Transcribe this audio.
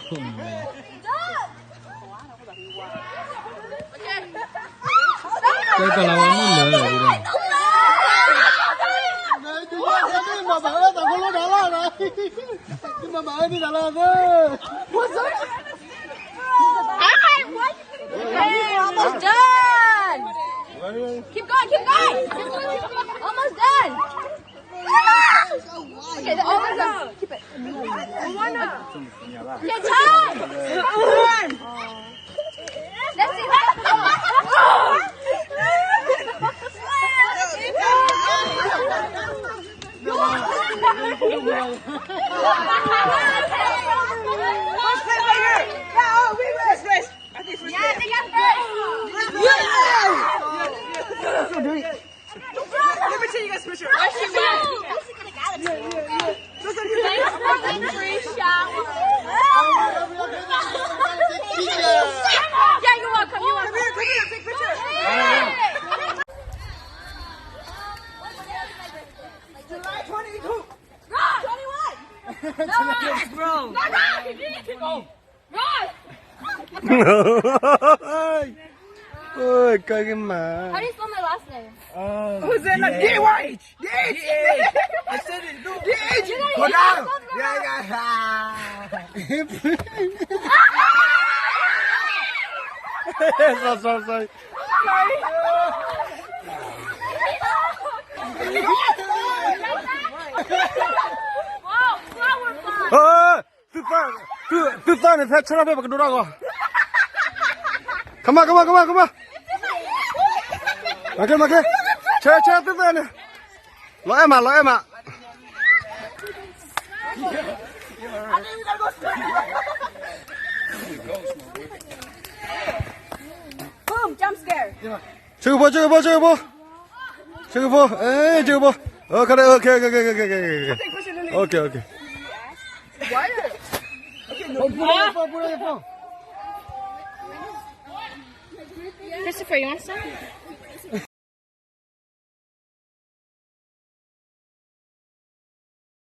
Cái tao làm ăn nữa rồi đi đây. Mà bà ơi, tao không có đá la này. Nhưng mà bà ơi đi đá la thôi. Hey, almost done. Keep going, keep going. Almost done. Okay, almost done. Keep it. Okay, time. Let's see. Ôi, coi cái mà. How do you spell my last name? Hosanna, DH! I said it, no. DH! Go down! Sorry. Wow, flower pot. 뜻다 내 천하배 밖에 놀아가. 가만. 막게. 차 뜻다 내. 로 em à. Boom, jump scare. 저거 봐. 에이, 저거 봐. 그래, 오케이. Christopher, you want some?